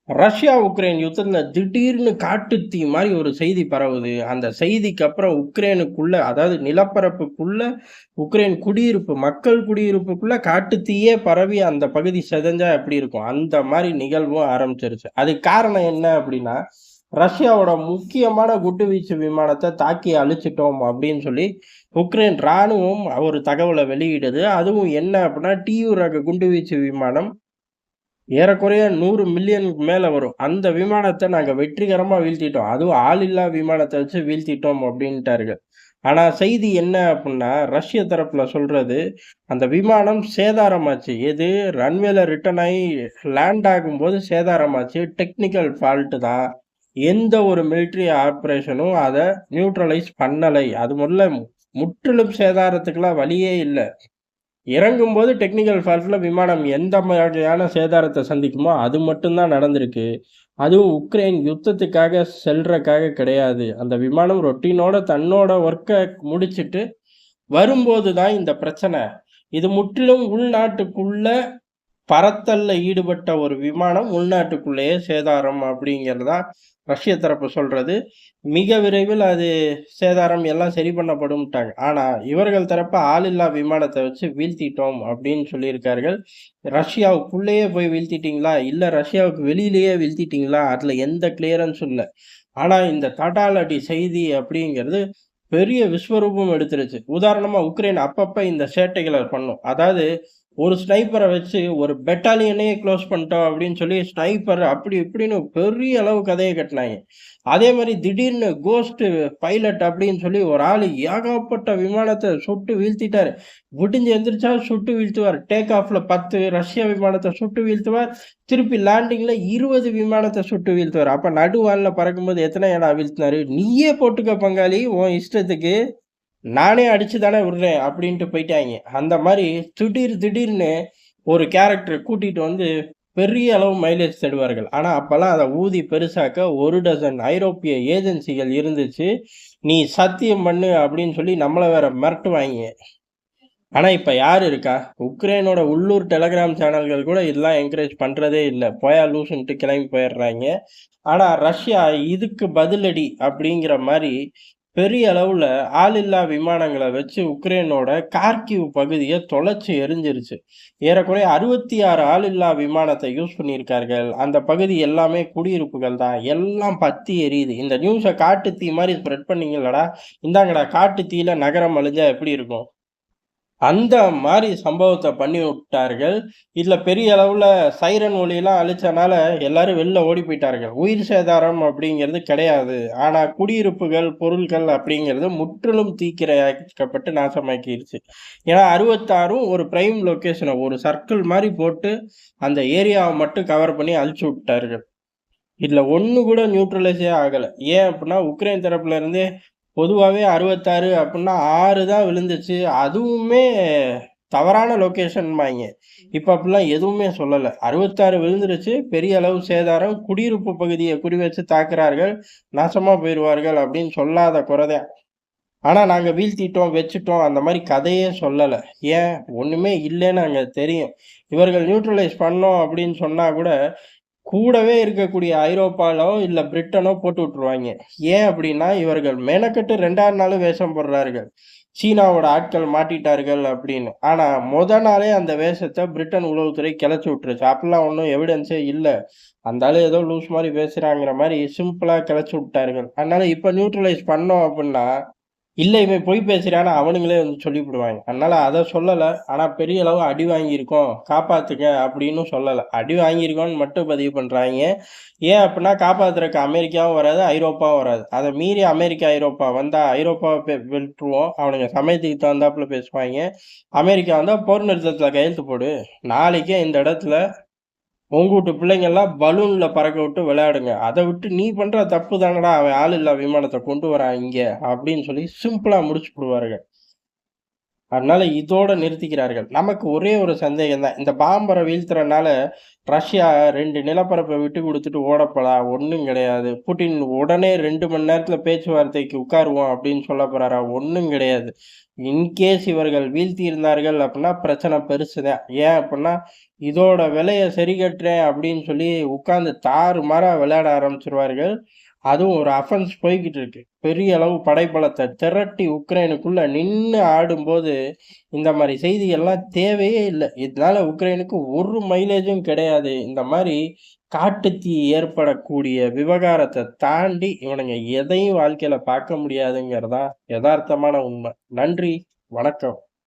Russia, Ukraine யுத்தத்துல திடீர்னு காட்டுத்தீ மாரி ஒரு செய்தி பரவுது. அந்த செய்திக்கு அப்புறம் உக்ரைனுக்குள்ள, அதாவது நிலப்பரப்புக்குள்ள உக்ரைன் குடியிருப்பு, மக்கள் குடியிருப்புக்குள்ள காட்டுத்தீயே பரவி அந்த பகுதி சிதைஞ்சா எப்படி இருக்கும்? அந்த மாரி நிகழ்வும் ஆரம்பிச்சிருச்சு. அதுக்கு காரணம் என்ன அப்படின்னா, ரஷ்யாவோட முக்கியமான குண்டுவீச்சு விமானத்த தாக்கி அழிச்சிட்டோம் அப்படின்னு சொல்லி, உக்ரைன் ராணுவம் ஒரு தகவல வெளியிடுது. அதுவும் என்ன அப்படின்னா, டியூ ரக குண்டுவீச்சு விமானம் ஏறக்குறைய 100 மில்லியனுக்கு மேல வரும். அந்த விமானத்த நாங்க வெற்றிகரமா வீழ்த்திட்டோம். அதுவும் ஆளில்லா விமானத்த வச்சு வீழ்த்திட்டோம் அப்டின்ட்டார்கள். ஆனா செய்தி என்ன அப்டின்னா, ரஷ்ய தரப்புல சொல்றது, அந்த விமானம் சேதாரமாச்சு. எது ரன்வேல ரிட்டர்ன் ஆயி லேண்ட் ஆகும்போது சேதாரமாச்சு. டெக்னிக்கல் ஃபால்ட் தான். எந்த ஒரு மிலிட்டரி ஆப்பரேஷனும் அத நியூட்ரலைஸ் பண்ணலை. அது முதல்ல முற்றிலும் சேதாரத்துக்குலாம் வழியே இல்ல. இறங்கும்போது டெக்னிக்கல் ஃபால்ட்ல விமானம் எந்த மாதிரியான சேதாரத்த சந்திக்குமோ, அது மட்டும் தான் நடந்திருக்கு. அதுவும் உக்ரைன் யுத்தத்துக்காக செல்றக்காக கிடையாது. அந்த விமானம் ரொட்டீனோட தன்னோட ஒர்க்க முடிச்சுட்டு வரும்போது தான் இந்த பிரச்சனை. இது முற்றிலும் உள்நாட்டுக்குள்ள பறத்தல்ல ஈடுபட்ட ஒரு விமானம் உள்நாட்டுக்குள்ளேயே சேதாரம் அப்படிங்கிறது தான் ரஷ்ய தரப்பு சொல்றது. மிக விரைவில் அது சேதாரம் எல்லாம் சரி பண்ணப்படும்ட்டாங்க. ஆனா, இவர்கள் தரப்பு ஆளில்லா விமானத்த வச்சு வீழ்த்திட்டோம் அப்படின்னு சொல்லியிருக்கார்கள். ரஷ்யாவுக்குள்ளேயே போய் வீழ்த்திட்டீங்களா? இல்ல ரஷ்யாவுக்கு வெளியிலேயே வீழ்த்திட்டீங்களா? அதுல எந்த கிளியரன்ஸும் இல்ல. ஆனா, இந்த தடால் அடி செய்தி அப்படிங்கிறது பெரிய விஸ்வரூபம் எடுத்துருச்சு. உதாரணமா உக்ரைன் அப்பப்ப இந்த சேட்டைகள பண்ணும். அதாவது ஒரு ஸ்னைப்பர வச்சு ஒரு பெட்டாலியனே குளோஸ் பண்ணிட்டோம் அப்படின்னு சொல்லி ஸ்னைப்பர் அப்படி இப்படின்னு பெரிய அளவு கதைய கட்டுனாய்ங்க. அதே மாரி திடீர்னு கோஸ்ட் பைலட் அப்படின்னு சொல்லி ஒரு ஆளு ஏகப்பட்ட விமானத்த சுட்டு வீழ்த்திட்டாரு. விடிஞ்சு எந்திரிச்சா சுட்டு வீழ்த்துவார். டேக் ஆஃப்ல 10 ரஷ்ய விமானத்த சுட்டு வீழ்த்துவார். திருப்பி லேண்டிங்ல 20 விமானத்த சுட்டு வீழ்த்துவாரு. அப்ப நடுவான்ல பறக்கும்போது எத்தனையடா வீழ்த்தினாரு? நீயே போட்டுக்க பங்காளி உன் இஷ்டத்துக்கு. நானே அடிச்சு தானே விடுறேன் அப்படின்ட்டு போயிட்டாய்ங்க. அந்த மாரி திடீர்னு ஒரு கேரக்டர கூட்டிட்டு வந்து பெரிய அளவு மைலேஜ் தேடுவார்கள். ஆனா அப்பல்லாம் அத ஊதி பெருசாக்க 1 டசன் ஐரோப்பிய ஏஜென்சிகள் இருந்துச்சு. நீ சத்தியம் பண்ணு அப்படின்னு சொல்லி நம்மள வேற மிரட்டுவாய்ங்க. ஆனா, இப்ப யாரு இருக்கா? உக்ரைனோட உள்ளூர் டெலகிராம் சேனல்கள் கூட இதெல்லாம் என்கரேஜ் பண்றதே இல்ல. போயா லூசுன்ட்டு கிளம்பி போயிடுறாய்ங்க. ஆனா, ரஷ்யா இதுக்கு பதிலடி அப்படிங்கிற மாரி பெரிய அளவுல ஆளில்லா விமானங்கள வச்சு உக்ரைனோட கார்கிவ் பகுதிய தொலைச்சு எரிஞ்சிருச்சு. ஏறக்குறைய 66 ஆளில்லா விமானத்த யூஸ் பண்ணியிருக்கார்கள். அந்த பகுதி எல்லாமே குடியிருப்புகள் தான். எல்லாம் பத்தி எரியுது. இந்த நியூஸ காட்டு தீ மாரி ஸ்ப்ரெட் பண்ணீங்கல்லடா, இந்தாங்கடா காட்டு தீயில நகரம் அழிஞ்சா எப்படி இருக்கும்? அந்த மாரி சம்பவத்த பண்ணி விட்டார்கள். இதுல பெரிய அளவுல சைரன் ஒலிலாம் அழிச்சனால எல்லாரும் வெளில ஓடி போயிட்டார்கள். உயிர் சேதாரம் அப்படிங்கிறது கிடையாது. ஆனா குடியிருப்புகள், பொருட்கள் அப்படிங்கிறது முற்றிலும் தீக்கிரையாக்கப்பட்டு நாசமாக்கிருச்சு. ஏன்னா 66ம் ஒரு பிரைம் லொகேஷன ஒரு சர்க்கிள் மாரி போட்டு அந்த ஏரியாவ மட்டும் கவர் பண்ணி அழிச்சு விட்டார்கள். இதுல ஒண்ணு கூட நியூட்ரலைஸே ஆகல. ஏன் அப்டின்னா, உக்ரைன் தரப்புல இருந்தே பொதுவாவே 66 அப்டின்னா 6 தான் விழுந்துச்சு. அதுவுமே தவறான லொகேஷன்பாய்ங்க. இப்ப அப்டிலாம் எதுவுமே சொல்லல. 66 விழுந்துருச்சு. பெரிய அளவு சேதாரம். குடியிருப்பு பகுதிய குறி வச்சு தாக்குறார்கள். நாசமா போயிருவார்கள் அப்டின்னு சொல்லாத குறைதான். ஆனா நாங்க வீழ்த்திட்டோம், வச்சுட்டோம் அந்த மாரி கதையே சொல்லல. ஏன்? ஒண்ணுமே இல்லன்னு அங்க தெரியும். இவர்கள் நியூட்ரலைஸ் பண்ணோம் அப்டின்னு சொன்னா கூட கூடவே இருக்கக்கூடிய ஐரோப்பாலோ, இல்ல பிரிட்டனோ போட்டு விட்டுருவாய்ங்க. ஏன் அப்படின்னா, இவர்கள் மெனக்கெட்டு 2ஆவது நாளும் வேஷம் போடுறார்கள். சீனாவோட ஆட்கள் மாட்டிட்டார்கள் அப்படின்னு. ஆனா, நாளே அந்த வேஷத்த பிரிட்டன் உளவுத்துறை கெளச்சு விட்டுருச்சு. அப்பல்லாம் ஒண்ணும் எவிடன்ஸே இல்ல. அந்த ஆளு ஏதோ லூஸ் மாரி பேசுறாங்கிற மாரி சிம்பிளா கெளச்சு விட்டார்கள். அதனால இப்ப நியூட்ரலைஸ் பண்ணோம் அப்படின்னா, இல்ல இவன் பொய் பேசுறான்னு அவனுங்களே வந்து சொல்லிப்புடுவாங்க. அதனால அத சொல்லல. ஆனா பெரிய அளவு அடி வாங்கியிருக்கோம். காப்பாத்துங்க அப்டின்னும் சொல்லல. அடி வாங்கியிருக்கோம்னு மட்டும் பதிவு பண்றாய்ங்க. ஏன் அப்டின்னா காப்பாத்துறக்கு அமெரிக்காவும் வராது, ஐரோப்பாவும் வராது. அத மீறி அமெரிக்கா, ஐரோப்பா வந்தா ஐரோப்பாவ விட்டுருவோம். அவனுங்க சமயத்துக்கு தகுந்தாப்புல பேசுவாய்ங்க. அமெரிக்கா வந்தா போர் நிறுத்தத்துல கையெழுத்து போடு. நாளைக்கே இந்த இடத்துல உங்க வூட்டு பிள்ளைங்கலாம் பலூன்ல பறக்க விட்டு விளையாடுங்க. அத விட்டு நீ பண்ற தப்பு தானடா, அவன் ஆளில்லா விமானத்த கொண்டு வரான் இங்க. அப்படின்னு சொல்லி சிம்பிளா முடிச்சு புடுவாருங்க. அதனால இதோட நிறுத்திக்கிறார்கள். நமக்கு ஒரே ஒரு சந்தேகம் தான். இந்த பாம்பர வீழ்த்துறனால ரஷ்யா 2 நிலப்பரப்ப விட்டு குடுத்துட்டு ஓடப்போதா? ஒண்ணும் கிடையாது. புட்டின் உடனே 2 மணி நேரத்துல பேச்சுவார்த்தைக்கு உட்காருவோம் அப்படின்னு சொல்லப் போறாரா? ஒண்ணும் கிடையாது. இன்கேஸ் இவர்கள் வீழ்த்தியிருந்தார்கள் அப்படின்னா பிரச்சனை பெருசுதான். ஏன் அப்படின்னா, இதோட விலைய சரி கட்டுறேன் அப்படின்னு சொல்லி உட்கார்ந்து தாறுமாறா விளையாட ஆரம்பிச்சுருவார்கள். அதுவும் ஒரு அஃபென்ஸ் போய்க்கிட்டு இருக்கு. பெரிய அளவு படைபலத்த திரட்டி உக்ரைனுக்குள்ள நின்னு ஆடும்போது, இந்த மாரி செய்திகள்லாம் தேவையே இல்ல. இதனால உக்ரைனுக்கு ஒரு மைலேஜும் கிடையாது. இந்த மாரி காட்டுத்தீ ஏற்படக்கூடிய விவகாரத்த தாண்டி இவனுங்க எதையும் வாழ்க்கையில பார்க்க முடியாதுங்கிறது தான் எதார்த்தமான உண்ம. நன்றி, வணக்கம்.